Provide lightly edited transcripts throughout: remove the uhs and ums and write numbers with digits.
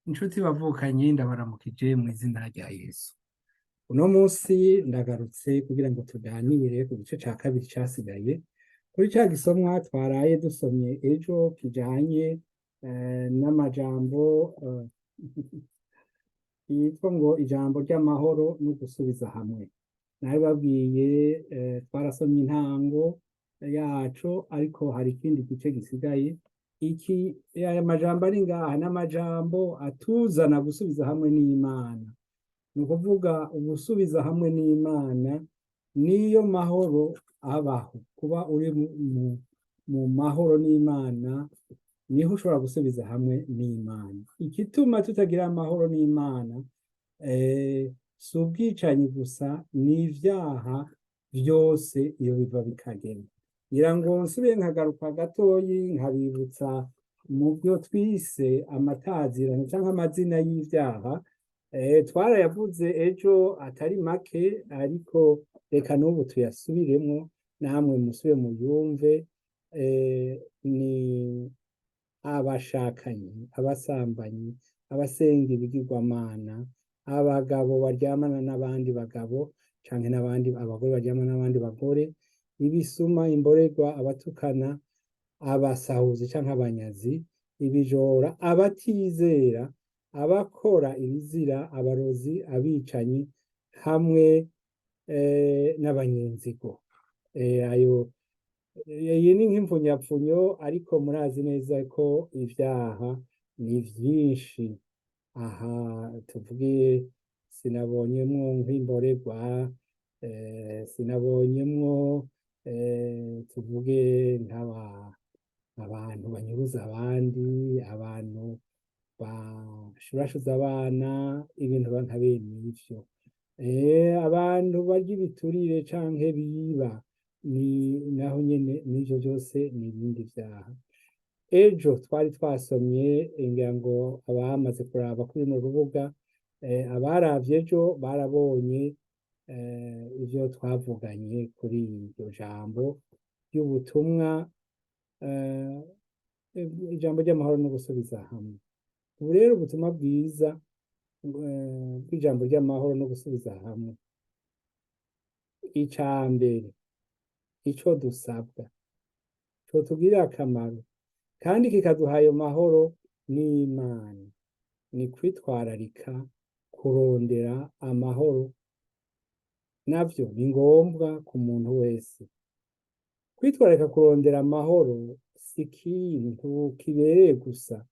Inshuti bavukanye ndabaramukije mu izina rya Yesu. Uno munsi ndagarutse kugira ngo tuganire ku gice ca kabiri casigaye kuri ca gisomwa twaraye dusomye ejo kijanye n'amajambo yitwa ngo ijambo ry'amahoro no gusubiza hamwe. Nabibabwiye twarasomye intango yaco ariko hari ikindi gice gisigaye. Aya majambo ari ngaha n'amajambo atuzana gusubiza hamwe n'Imana. Ni ukuvuga ugusubiza hamwe n'Imana niyo mahoro abaho. Kuba uri mu mahoro n'Imana niho ushobora gusubiza hamwe n'Imana. Igituma tutagira amahoro n'Imana si ubwicanyi gusa, ni ivyaha vyose iyo biva bikagenda. Ngira ngo nsubire nkagaruka gatoyi nkabibutsa mu byo twise amatazirano canke amazina y'ivyaha. Twarayavuze ejo atari make, ariko reka n'ubu tuyasubiremwo namwe musubire muyumve. Ni abashakanyi, abasambanyi, abasenga ibigirwamana, abagabo baryamana n'abandi bagabo canke n'abandi abagore baryamana n'abandi bagore, ibisuma, imborerwa, abatukana, abasahuzi canke abanyazi, ibijora, abatizera, abakora ibizira, abarozi, abicanyi hamwe n'abanyenzigo. Iyi ni nk'imfunyapfunyo, ariko murazi neza ko ivyaha ni vyinshi. Aha tuvuge sinabonyemwo nk'imborerwa, sinabonyemwo tuvuge abantu banyuruza abandi, abantu bashurashuza abana, ibintu nka bene ivyo, abantu barya ibiturire canke biba, ni naho nyene n'ivyo vyose ni ibindi vyaha. Ejo twari twasomye, ngira ngo abamaze kuraba kuri runo rubuga, abaravye ejo barabonye ivyo twavuganye kuri iryo jambo ry'ubutumwa, ijambo ry'amahoro no gusubiza hamwe. Ubu rero ubutumwa bwiza bw'ijambo ry'amahoro no gusubiza hamwe, ica mbere ico dusabwa cotugirira akamaro kandi kikaduha ayo mahoro n'Imana, ni kwitwararika kurondera amahoro. Navyo ni ngombwa ku muntu wese. Kwitwararika kurondera amahoro si ikintu kibereye gusa,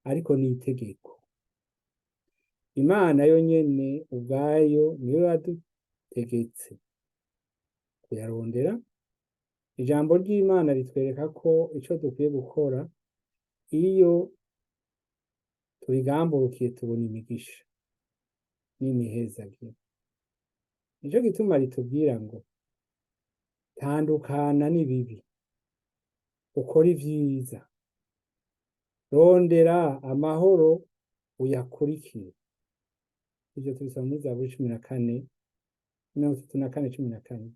ariko ni itegeko. Imana yo nyene ubwayo niyo yadutegetse kuyarondera. Ijambo ry'Imana ritwereka ko ico dukwiye gukora iyo turigamburukiye tubona imigisha n'imihezagiro. Nico gituma ritubwira ngo tandukana n'ibibi, ukora ivyiza, rondera amahoro uyakurikire. Ivyo tubisoma muri Zaburi 14, 34, 14.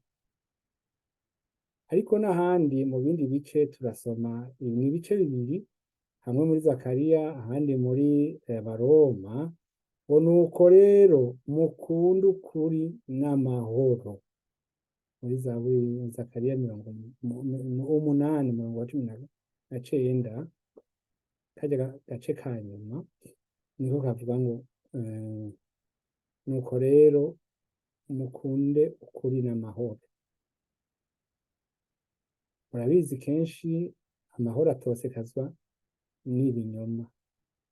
Ariko n'ahandi mu bindi bice turasoma ibice bibiri, hamwe muri Zakariya ahandi muri Baroma, ngo nuko rero mukunde ukuri n'amahoro. Muri Zaburi Zakariya 8:19, karya gace ka nyuma niko kavuga ngo nuko rero mukunde ukuri n'amahoro. Murabizi kenshi amahoro atosekazwa n'ibinyoma,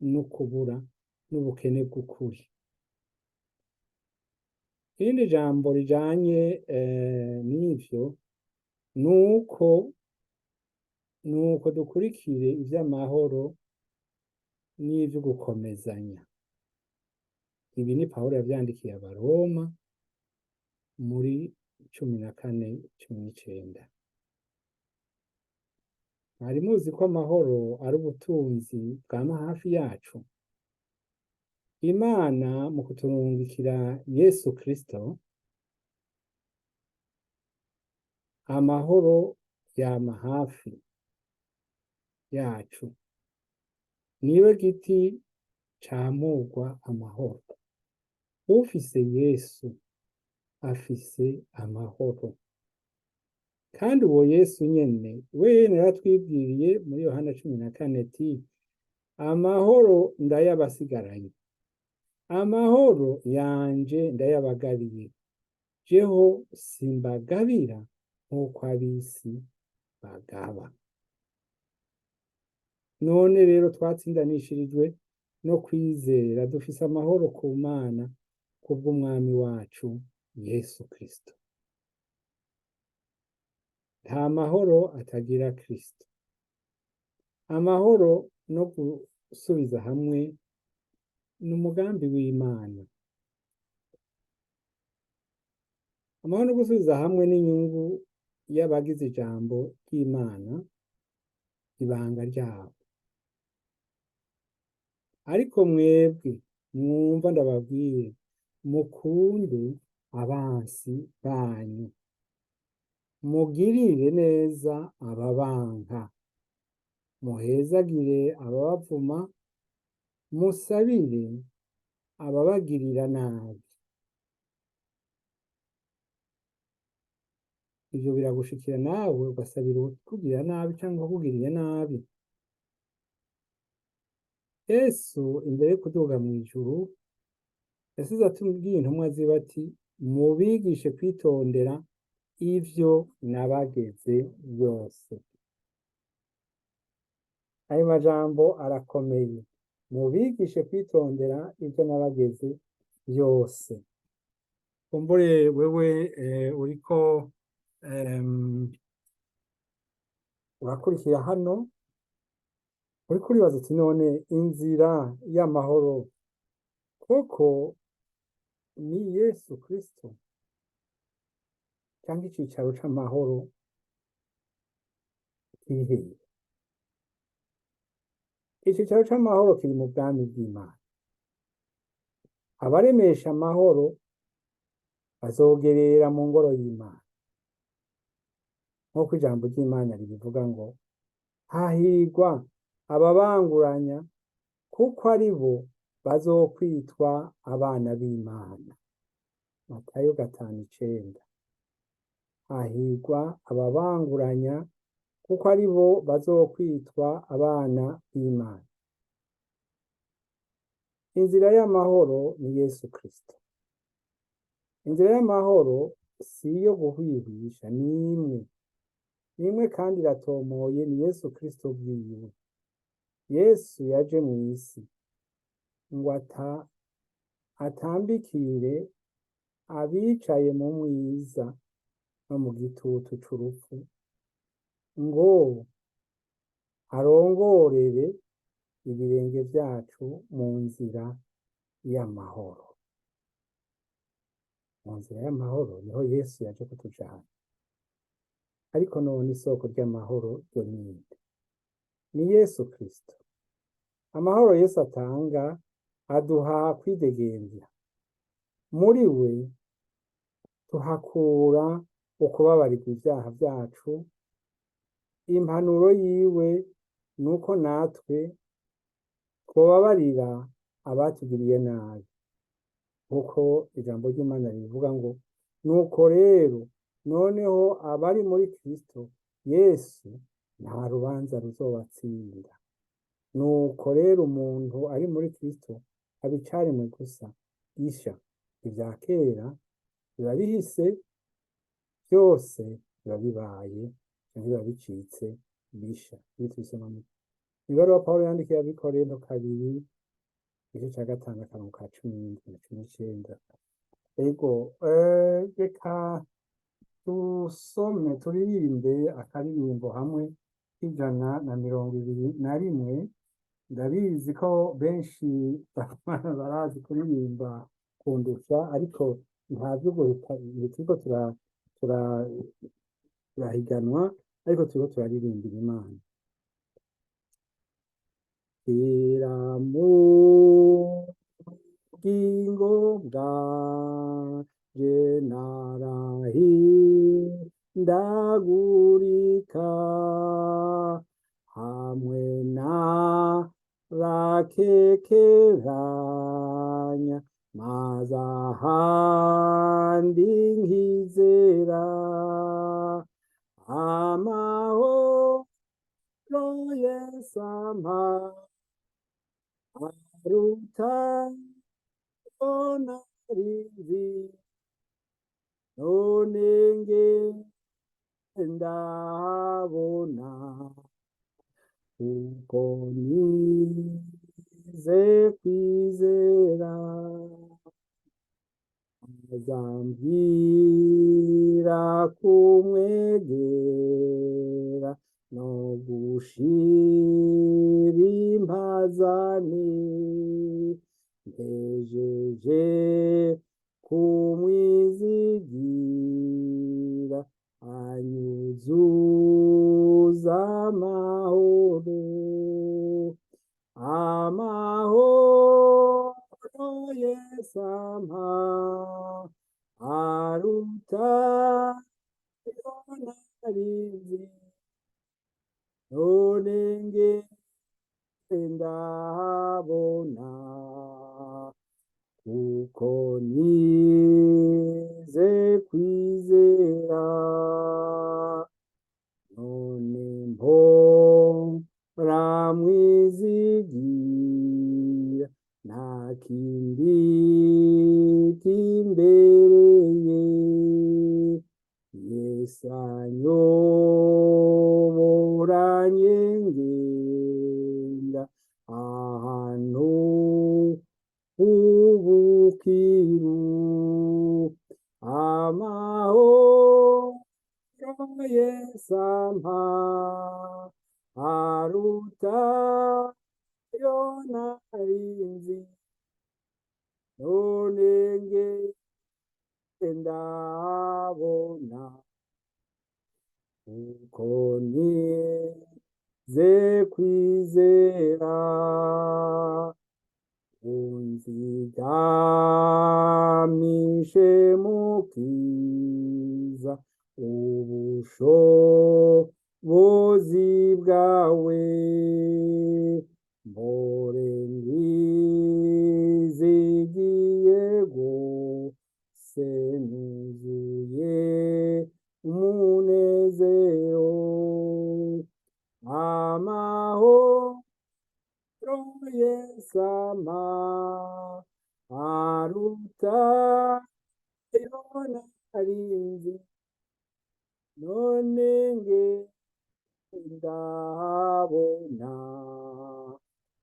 no kubura, n'ubukene bw'ukuri. Irindi jambo rijanye n'ivyo nuko dukurikire ivy'amahoro n'ivyo gukomezanya. Ibi ni Pawulo yavyandikiye Abaroma muri 14:19. Mwari muzi ko amahoro ari ubutunzi bwama hafi yacu. Imana mu kuturungikira Yesu Kristo, amahoro yama hafi yacu. Niwe giti camurwa amahoro. Ufise Yesu afise amahoro. Kandi uwo Yesu nyene we yaratwibwiriye muri Yohana 14 ati amahoro ndayabasigaranye, amahoro yanje ndayabagabiye, jeho simbagabira nk'uko ab'isi bagaba. None rero twatsindanishirijwe no kwizera, dufise amahoro ku Mana kubw'umwami wacu Yesu Kristo. Nta mahoro atagira Kristo. Amahoro no gusubiza hamwe ni umugambi w'Imana. Amahoro no gusubiza hamwe n'inyungu y'abagize ijambo ry'Imana, ibanga ryabo. Ariko mwebwe mwumva ndababwire, mukunde abansi banyu, mugirire neza ababanka, muhezagire ababavuma, musabire ababagirira nabi. Ivyo biragushikira nawe ugasabira ukugirira nabi cyangwa ukugiriye nabi. Yesu imbere yo kuduga mw'ijuru yasize atubwiye intumwa ziwe ati mubigishe kwitondera ivyo nabageze byose. Ayo majambo arakomeye, mubigishe kwitondera ivyo nabageze byose. Kumbure wewe uriko urakurikira hano, uriko uribaza uti none inzira y'amahoro koko ni Yesu Kristo cyangwa icicaro c'amahoro kiri hehe? Icicaro c'amahoro kiri mu bwami bw'Imana. Abaremesha amahoro bazogerera mu ngoro y'Imana, nk'uko ijambo ry'Imana ribivuga ngo hahirwa ababanguranya kuko ari bo bazokwitwa abana b'Imana. Matayo 5:9. Hahirwa ababanguranya kuko ari bo bazokwitwa abana b'Imana. Inzira y'amahoro ni Yesu Kristo. Inzira y'amahoro si iyo guhwihwisha, nimwe kandi iratomoye, ni Yesu Kristo bwiwe. Yesu yaje mu isi ngo atambikire abicaye mu mwiza no mu gitutu c'urupfu, ngo arongorere ibirenge vyacu mu nzira y'amahoro. Mu nzira y'amahoro niho Yesu yaje kutujana. Ariko none isoko ry'amahoro ryo ninde? Ni Yesu Kristo. Amahoro Yesu atanga aduha kwidegembya. Muri we tuhakura ukubabarirwa ivyaha vyacu. Impanuro yiwe nuko natwe twobabarira abatugiriye nabi, kuko ijambo ry'Imana rivuga ngo nuko rero noneho abari muri Kristo Yesu nta rubanza ruzobatsinda. Nuko rero umuntu ari muri Kristo abicaremwe gusa gisha, ivya kera biba bihise, byose biba bibaye, biba bicitse bisha. Bitwisoma mu ibaruwa Pawulo yandikiye Abikorinto 2:5-10-19. Ego reka tusome turirimbe akaririmbo hamwe k'121. Ndabizi ko benshi barazi kuririmba kundusha, ariko nta vyo turiko turahiganwa, ariko turiko turaririmbira Imana. Mu bugingo bwanje narahindagurika hamwe n'abakiranutsi ndakekeranya maze ahandi nkizera amahoro Yesu ampa aruta narizi none ndahabona kuko nize kwizera azambwira kumwegera no gushira impazane ntejeje kumwizigira anyuzuza amahoro amahoro Yesu ampa aruta ayo narizi none ndahabona kuko nize kwizera none mpora mwizigira nta kindi kimbereye Yesu anyoboranye ngenda ahantu ubukiru amahoro Yesu ampa aruta ayo narizi none ndahabona kuko nize kwizera unzigamishe mukiza ubushobozi bwawe mpore ngizigiye gose nuzuye umunezero amahoro Yesu ampa aruta ayo narizi none ndahabona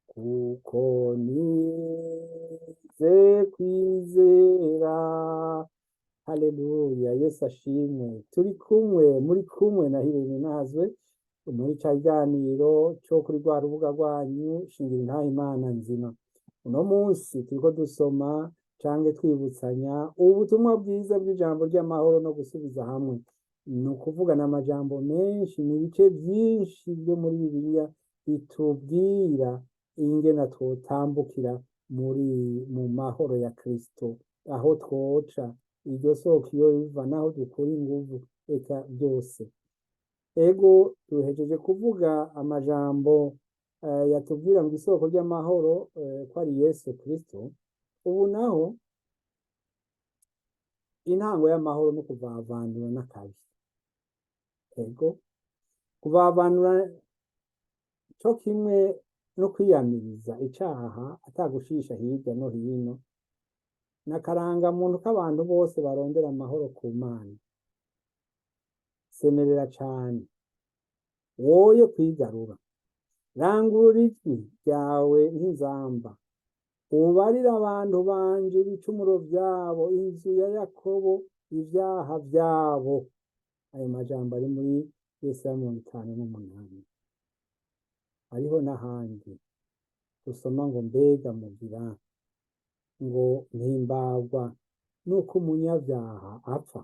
kuko nize kwizera haleluya Yesu ashimwe muri kumwe na Hirene Nazwe muri ca kiganiro co kuri rwa rubuga rwanyu shingira intahe Imana nzima uno munsi turiko dusoma canke twibutsanya ubutumwa bwiza bw'ijambo ry'amahoro no gusubiza hamwe ni ukuvugana amajambo menshi ni ibice vyinshi vyo muri Bibiliya bitubwira ingene twotambukira mu mahoro ya Kristo aho twoca iryo soko iyo riva naho dukura inguvu eka byose ego duhejeje kuvuga amajambo yatubwira ngo isoko ry'amahoro ko ari Yesu Kristo ubu naho intango y'amahoro no kuvavanura n'akabi ego kuvavanura cyo kimwe no kwiyamiriza icaha atagushisha hirya no hino nakaranga muntu k'abantu bose barondera amahoro ku Mana semerera cane woye kwigarura rangura ijwi ryawe nk'inzamba ubarira abantu banje ibicumuro vyabo inzu ya Yakobo ivyaha vyabo ayo majambo ari muri Yesaya 58 hariho n'ahandi dusoma ngo mbega mugira ngo mpimbagwa nuko umunyavyaha apfa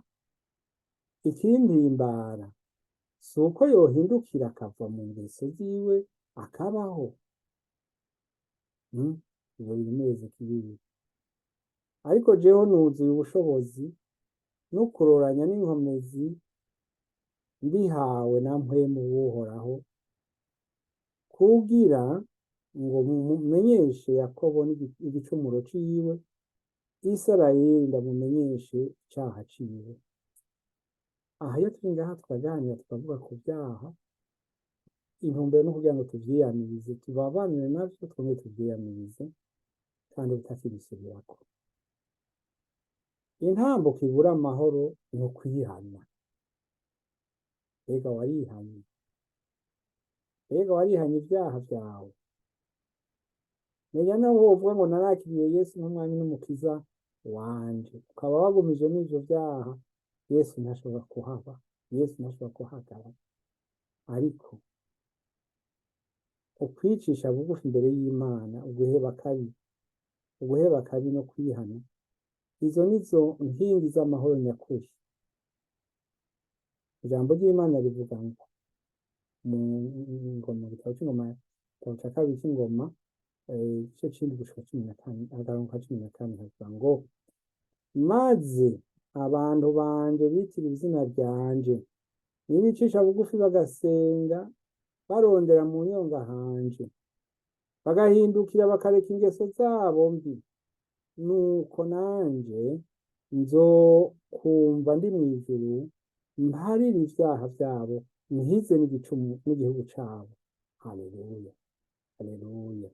ikimpimbara si uko yohindukira akava mu ngeso ziwe akabaho ibyo bimeze kibiri ariko jeho nuzuye ubushobozi no kuroranya n'inkomezi mbihawe na mpwemu w'Uhoraho kugira ngo mumenyeshe Yakobo igicumuro ciwe, Isirayeli ndamumenyeshe icaha ciwe. Aha iyo turi ngaha tukaganira tukavuga ku vyaha, intumbero no kugira ngo tuvyiyamirize, tubabanire navyo twongere tuvyiyamirize kandi tutakibisubirako. Intambuko ibura amahoro ni ukwihana. Mbega warihanye? Mbega warihanye ivyaha vyawe? Menya naho wovuga ngo narakiriye Yesu nk'umwami n'umukiza wanje, ukaba wagumije n'ivyo vyaha, Yesu ntashobora kuhaba, Yesu ntashobora kuhagarara. Ariko ukwicisha bugufi imbere y'Imana, uguheba kabi no kwihana, izo nizo nkingi z'amahoro nyakuri. Ijambo ry'Imana rivuga ngo mu ngoma, igitabo c'ingoma, igitabo ca kabiri c'ingoma, igice c'indwi gushika 14, agarongo ka 14 havuga ngo, maze abantu banje bitiriwe izina ryanje nibicisha bugufi bagasenga barondera mu nyonga hanje, bagahindukira bakareka ingeso zabo mbi, nuko nanje nzokumva ndi mw'ijuru, mparire ivyaha vyabo, nkize n'igihugu cabo. Haleluya, haleluya.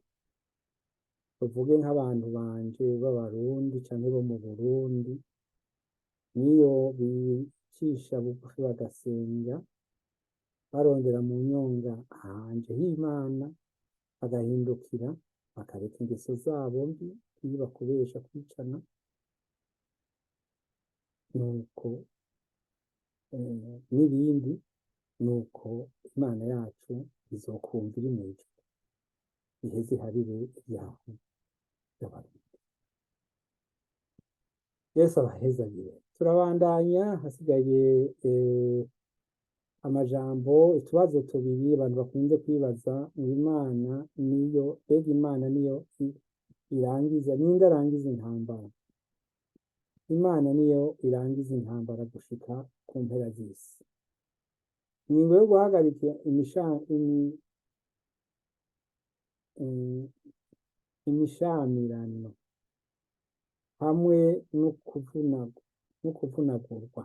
Tuvuge nk'abantu banje b'Abarundi canke bo mu Burundi, niyo bicisha bugufi bagasenga barondera mu nyonga hanje h'Imana, bagahindukira bakareka ingeso zabo mbi, kwiba, kubesha, kwicana, nuko n'ibindi, nuko Imana yacu izokumva iri mw'ijuru, iheze iharire ivyaha vy'Abarundi. Yesu abahezagire. Turabandanya, hasigaye amajambo, utubazo tubiri abantu bakunze kwibaza ngo Imana niyo, mbega Imana niyo irangiza, ninde arangiza intambara? Imana niyo irangiza intambara gushika ku mpera z'isi. Ingingo yo guhagarika imishamirano hamwe no kuvunagurwa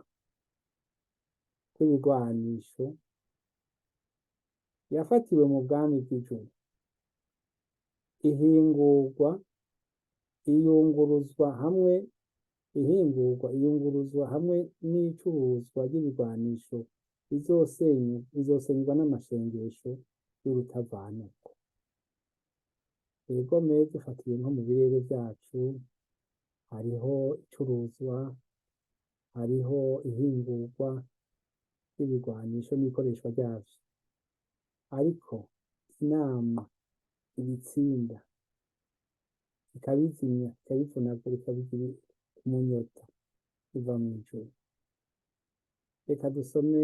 kw'ibigwanisho yafatiwe mu bwami bw'ijuru. Iyunguruzwa hamwe n'icuruzwa ry'ibigwanisho bizosenywa n'amasengesho y'urutavanako. Ego dufatiye nko mu birere vyacu, hariho icuruzwa, hariho ihingurwa ry'ibigwanisho n'ikoreshwa ryavyo, ariko inama ibitsinda ikabizimya, ikabivunagura, ikabigira umunyota biva mw'ijuru. Reka dusome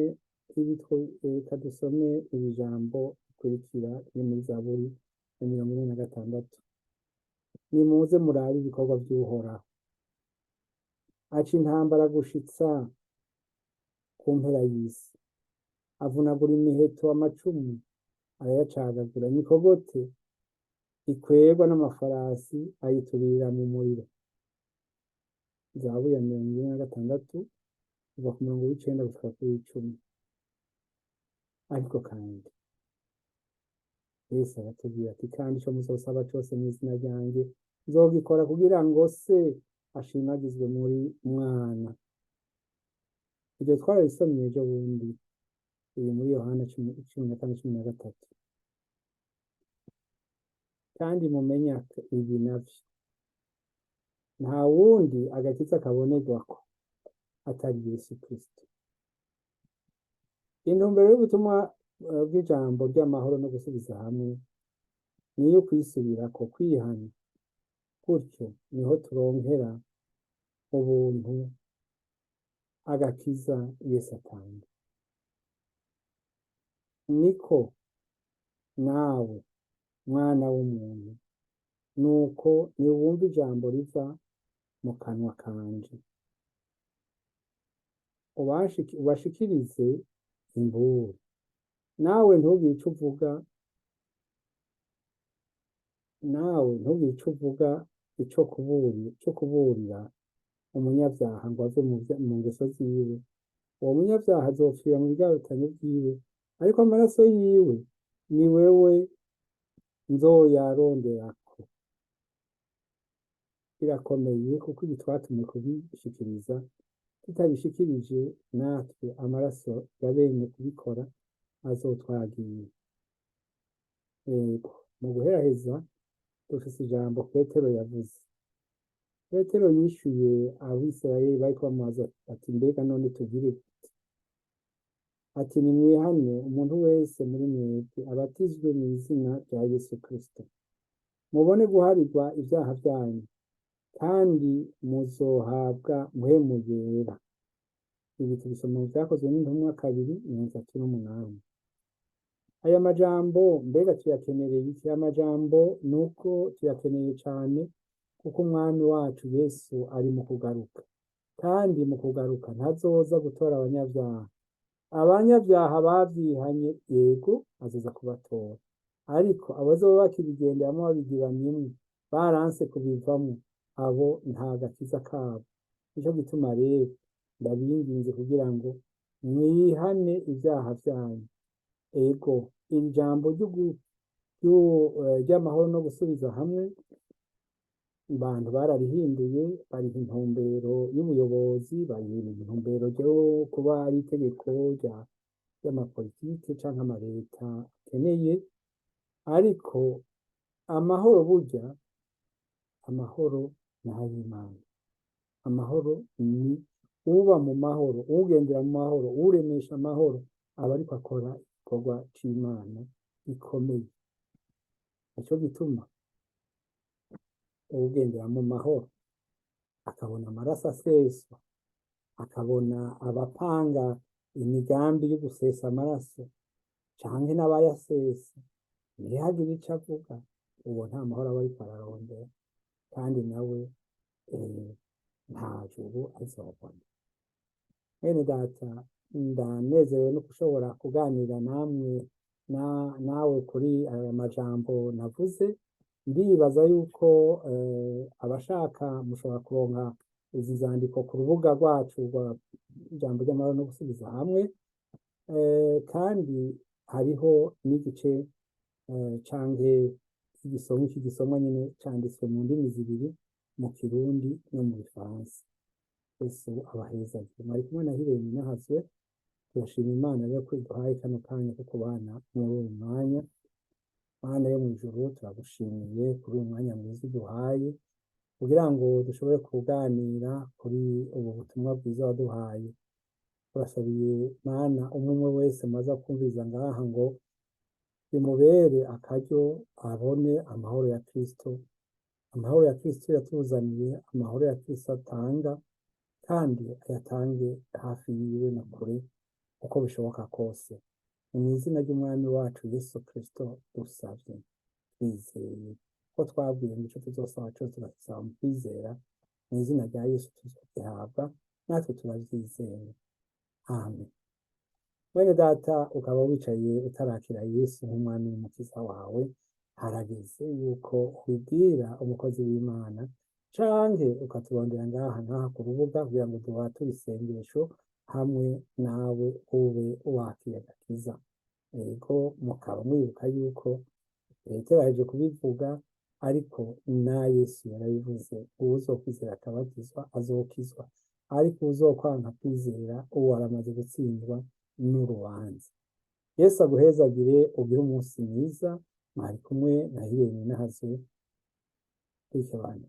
iri jambo rikurikira riri muri Zaburi ya 46. Nimuze murabe ibikorwa vy'Uhoraho, aca intambara gushitsa ku mpera y'isi, avunagura imiheto, amacumu arayacagagura, imikogote ikwegwa n'amafarasi ayiturira mu muriro. Zaburi ya 46 kuva ku murongo w'9 gushika kuri 10. Ariko kandi Yesu aratubwira ati, kandi ico muzosaba cose mw'izina ryanje nzogikora kugira ngo se ashimagizwe muri mwana. Iryo twarabisomye ejo bundi, iri muri Yohana 14:13. Kandi mumenya ibi navyo, nta wundi agakiza kabonerwako atari Yesu Kristo. Intumbero y'ubutumwa bw'ijambo ry'amahoro no gusubiza hamwe niyo kwisubirako, kwihana. Gutyo niho turonkera ubuntu, agakiza Yesu atanga. Niko nawe mwana w'umuntu, nuko niwumva ijambo riva mu kanwa kanje, ubashikirize imburi, nawe ntugire ico uvuga nawe ntugire ico uvuga ico kuburira umunyabyaha ngo ave mu ngeso ziwe. Uwo munyabyaha azopfira mu bigarutanyo vyiwe, ariko amaraso yiwe ni wewe nzoyaronderako. Birakomeye kuko ibi twatumwe kubishikiriza, tutabishikirije natwe amaraso ya bene kubikora azotwagira. Yego, mu guheraheza dufise ijambo Petero yavuze. Petero yishuye Abisirayeli bariko bamubaza ati mbega none tugire dute? Ati nimwihane umuntu wese muri mwebwe abatizwe mu izina rya Yesu Kristo, mubone guharirwa ivyaha vyanyu, kandi muzohabwa mpwemu yera. Ibi tubisoma mu Vyakozwe n'Intumwa 2:38. Aya majambo mbega tuyakenereye iki? Aya majambo nuko tuyakeneye cane kuko umwami wacu Yesu ari mu kugaruka, kandi mu kugaruka ntazoza gutora abanyabyaha. Abanyabyaha bavyihanye, yego azoza kubatora, ariko abazoba bakibigenderamwo babigiranyemwo, baranse kubivamwo, abo nta gakiza kabo. Nico gituma rero ndabinginze kugira ngo mwihane ivyaha vyanyu. Ego, iri jambo ry'amahoro no gusubiza hamwe, abantu bararihinduye, bariha intumbero y'ubuyobozi, bariha intumbero ryo kuba ari itegeko ry'amapolitike canke amareta akeneye, ariko amahoro burya, amahoro ni ay'Imana. Amahoro ni uba mu mahoro, ugendera mu mahoro, uremesha amahoro, aba ariko akora igikorwa c'Imana gikomeye. Nico gituma ugendera mu mahoro akabona amaraso aseswa, akabona abapanga imigambi yo gusesa amaraso canke n'abayasesa, ntihagire ico avuga, uwo nta mahoro aba ariko ararondera, kandi nawe nta juru azobona. Bene data, ndanezerewe no gushobora kuganira nawe kuri aya majambo navuze. Ndibaza yuko abashaka mushobora kuronka izi zandiko ku rubuga rwacu rwa ijambo ry'amahoro no gusubiza hamwe, kandi hariho n'igice canke iki gisomwa nyene canditswe mu ndimi zibiri, mu Kirundi no mu Gifaransa. Yesu abahezagire. Mwari kumwe na Hirene Nahazwe. Turashima Imana rero ko iduhaye kano kanya ko kubana muri uyu mwanya. Mana yo mw'ijuru, turagushimiye kuri uyu mwanya mwiza uduhaye kugira ngo dushobore kuganira kuri ubu butumwa bwiza waduhaye. Turasabiye Mana umwe wese maze kumviriza ngaha ngo bimubere akaryo abone amahoro ya Kristo. Amahoro ya Kristo yatuzaniye, amahoro ya Kristo atanga, kandi ayatange hafi yiwe na kure uko bishoboka kose. Ni mw'izina ry'umwami wacu Yesu Kristo dusavye twizeye ko twabwiye ngo ico tuzosaba cose tugasaba mu kwizera, mw'izina rya Yesu tuzogihabwa, natwe turavyizeye. Amen. Mwene data, ukaba wicaye utarakira Yesu nk'umwami n'umukiza wawe, harageze yuko ubibwira umukozi w'Imana, canke ukaturondera ngaha ku rubuga kugira ngo duhature isengesho hamwe nawe ube wakira agakiza. Ego, mukaba mwibuka yuko Petero aheje kubivuga, ariko na Yesu yarabivuze, uwuzokwizera akabatizwa azokizwa, ariko uwuzokwanka kwizera uwo aramaze gutsindwa n'urubanza. Yesu aguhezagire, ugire umunsi mwiza. Mwari kumwe na Hirene Nahazwe. Bityo bane.